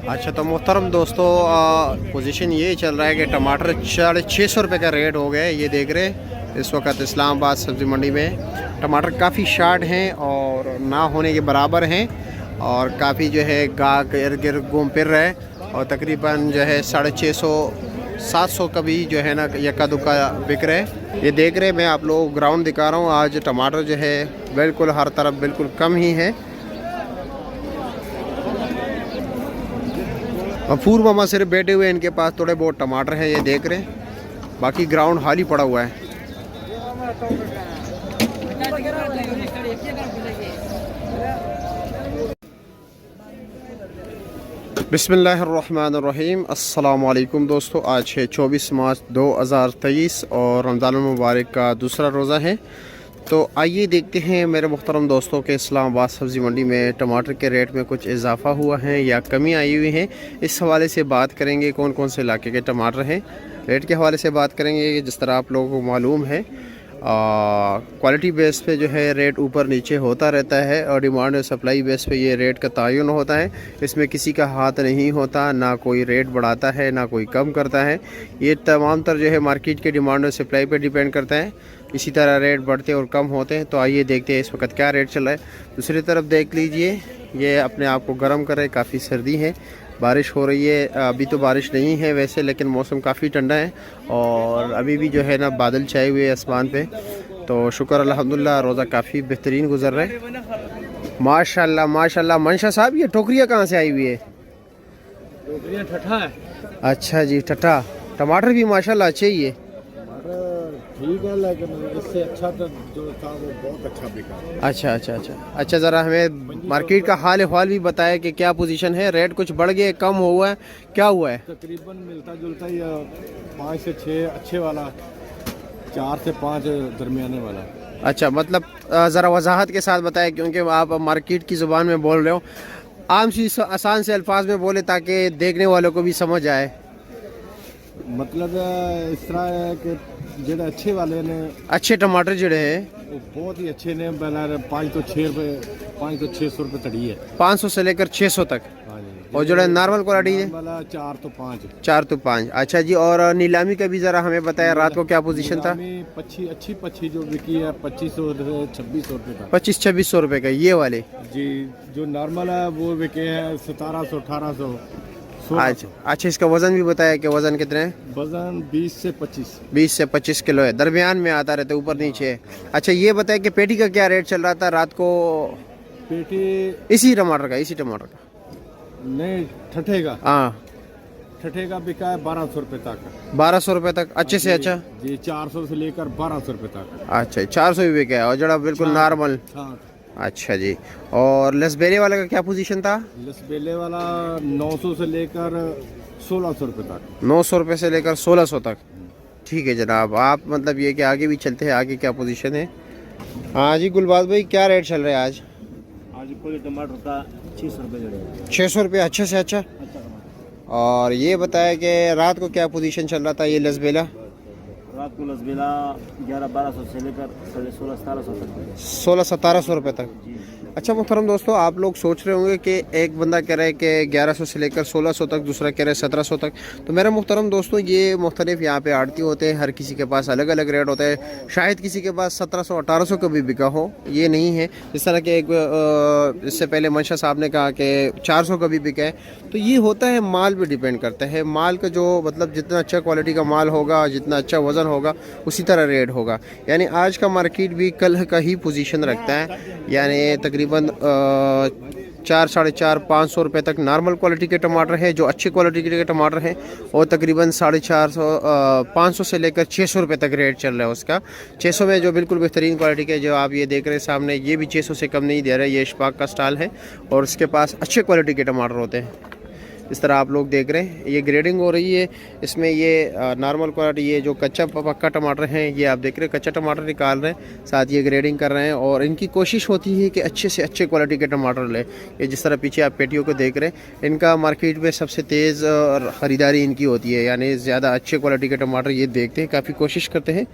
अच्छा तो मोहतरम दोस्तों, पोजीशन ये चल रहा है कि टमाटर 650 रुपये का रेट हो गया है। ये देख रहे हैं इस वक्त इस्लामाबाद सब्ज़ी मंडी में टमाटर काफ़ी शार्ट हैं और ना होने के बराबर हैं और काफ़ी जो है गाहक इर्द गिर्द घूम फिर रहे हैं और तकरीबन जो है 650-700 का भी जो है ना यक्का दुक्का बिक रहे हैं। ये देख रहे हैं, मैं आप लोगों को ग्राउंड दिखा रहा हूँ। आज टमाटर जो है बिल्कुल हर तरफ बिल्कुल कम ही है। गफूर मामा सिर्फ बैठे हुए, इनके पास थोड़े बहुत टमाटर हैं, ये देख रहे हैं। बाकी ग्राउंड खाली पड़ा हुआ है। बिस्मिल्लाहिर्रहमानिर्रहीम। अस्सलाम वालेकुम दोस्तों, आज है 24 मार्च 2023 और रमज़ान मुबारक का दूसरा रोज़ा है। तो आइए देखते हैं मेरे मुहतरम दोस्तों के इस्लामाबाद सब्ज़ी मंडी में टमाटर के रेट में कुछ इजाफ़ा हुआ है या कमी आई हुई है। इस हवाले से बात करेंगे कौन कौन से इलाके के टमाटर हैं। रेट के हवाले से बात करेंगे। जिस तरह आप लोगों को मालूम है क्वालिटी बेस पे जो है रेट ऊपर नीचे होता रहता है और डिमांड और सप्लाई बेस पे ये रेट का तयन होता है। इसमें किसी का हाथ नहीं होता, ना कोई रेट बढ़ाता है ना कोई कम करता है। ये तमाम तर जो है मार्केट के डिमांड और सप्लाई पे डिपेंड करता है। इसी तरह रेट बढ़ते और कम होते हैं। तो आइए देखते हैं इस वक्त क्या रेट चल रहा है। दूसरी तरफ देख लीजिए, ये अपने आप को गर्म कर रहे, काफ़ी सर्दी है, बारिश हो रही है। अभी तो बारिश नहीं है वैसे, लेकिन मौसम काफ़ी ठंडा है और अभी भी जो है ना बादल छाए हुए आसमान पे। तो शुक्र अल्हम्दुलिल्लाह, रोज़ा काफ़ी बेहतरीन गुजर रहा है। माशाल्लाह माशाल्लाह। मंशा साहब, ये टोकरियाँ कहाँ से आई हुई है? टोकरियाँ ठट्ठा है। अच्छा जी, ठट्ठा। टमाटर भी माशाल्लाह अच्छे ही है। ठीक है, लेकिन इससे अच्छा तो जो था वो बहुत अच्छा बिका। अच्छा, ज़रा हमें मार्केट का हाल अहवाल भी बताया कि क्या पोजीशन है। रेट कुछ बढ़ गए, कम हुआ है, क्या हुआ है? तकरीबन मिलता जुलता ही 5 से 6 अच्छे वाला, 4 से 5 दरमियाने वाला। अच्छा, मतलब ज़रा वजाहत के साथ बताएं, क्योंकि आप मार्केट की ज़ुबान में बोल रहे हो। आम सी आसान से अल्फाज में बोले ताकि देखने वालों को भी समझ आए। मतलब इस तरह है कि जेडे अच्छे वाले ने, अच्छे टमाटर जड़े हैं वो बहुत ही अच्छे ने। 5 तो 6 रुपये, 5 तो 600 रुपये तड़ी है। 500 से लेकर 600 तक। हाँ जी। और जो नॉर्मल क्वालिटी है 4 तो 5। 4 तो 5। अच्छा जी, और नीलामी का भी ज़रा हमें बताया, रात को क्या पोजीशन था? अच्छी पच्छी जो बिकी है 2500 से 2600 रुपये का। 2500-2600 रुपये का ये वाले जी। जो नॉर्मल है वो बिके हैं 1700-1800। अच्छा, इसका वज़न भी बताया कि वज़न कितने है? वजन 20 से 25। 20 से 25 किलो है, दरमियान में आता रहता है, ऊपर नीचे है। अच्छा, ये बताया कि पेटी का क्या रेट चल रहा था रात को? पेटी इसी टमाटर का नहीं, ठठे का। हाँ, ठठे का बिका है 1200 रुपये तक। 1200 रुपये तक। अच्छे से अच्छा जी, 400 से लेकर 1200 रुपये तक। अच्छा, 400 भी बिका है और जरा बिल्कुल नॉर्मल। अच्छा जी, और लसबेले वाला का क्या पोजीशन था? लसबेले वाला 900 से लेकर 1600 रुपये तक। 900 रुपये से लेकर 1600 तक। ठीक है जनाब, आप मतलब ये कि आगे भी चलते हैं, आगे क्या पोजीशन है? हाँ जी गुलबाज भाई, क्या रेट चल रहा है आज? पूरे टमाटर का 600 रुपये। 600 रुपये अच्छे से अच्छा। और ये बताया कि रात को क्या पोजीशन चल रहा था ये लसबेला? रात को लसबेला 11-1200 से लेकर 1600-1700 तक। 1600-1700 रुपये तक। अच्छा मुहतरम दोस्तों, आप लोग सोच रहे होंगे कि एक बंदा कह रहा है कि 1100 से लेकर 1600 तक, दूसरा कह रहा है 1700 तक। तो मेरे मुहतरम दोस्तों, ये मुख्तलिफ यहाँ पे आड़ती होते हैं, हर किसी के पास अलग अलग रेट होता है। शायद किसी के पास 1700-1800 का भी बिका हो, ये नहीं है। इस तरह के इससे पहले मंशा साहब ने कहा कि 400 का भी बिका है। तो ये होता है, माल पे डिपेंड करता है। माल का जो मतलब जितना अच्छा क्वालिटी का माल होगा, जितना अच्छा वज़न होगा, उसी तरह रेट होगा। यानी आज का मार्केट भी कल का ही पोजीशन रखता है। यानी तकरीबन 400-450 रुपये तक नॉर्मल क्वालिटी के टमाटर हैं, जो अच्छी क्वालिटी के टमाटर हैं, और तकरीबन 450 से लेकर 600 रुपये तक रेट चल रहा है उसका। 600 में जो बिल्कुल बेहतरीन क्वालिटी के, जो आप ये देख रहे हैं सामने, ये भी 600 से कम नहीं दे रहा है। ये इशफाक का स्टॉल है और उसके पास अच्छे क्वालिटी के टमाटर होते हैं। इस तरह आप लोग देख रहे हैं, ये ग्रेडिंग हो रही है इसमें। ये नॉर्मल क्वालिटी, ये जो कच्चा पक्का टमाटर हैं, ये आप देख रहे हैं कच्चा टमाटर निकाल रहे हैं, साथ ये ग्रेडिंग कर रहे हैं। और इनकी कोशिश होती है कि अच्छे से अच्छे क्वालिटी के टमाटर लें। ये जिस तरह पीछे आप पेटियों को देख रहे हैं, इनका मार्केट में सबसे तेज़ ख़रीदारी इनकी होती है। यानी ज़्यादा अच्छे क्वालिटी के टमाटर ये देखते हैं, काफ़ी कोशिश करते हैं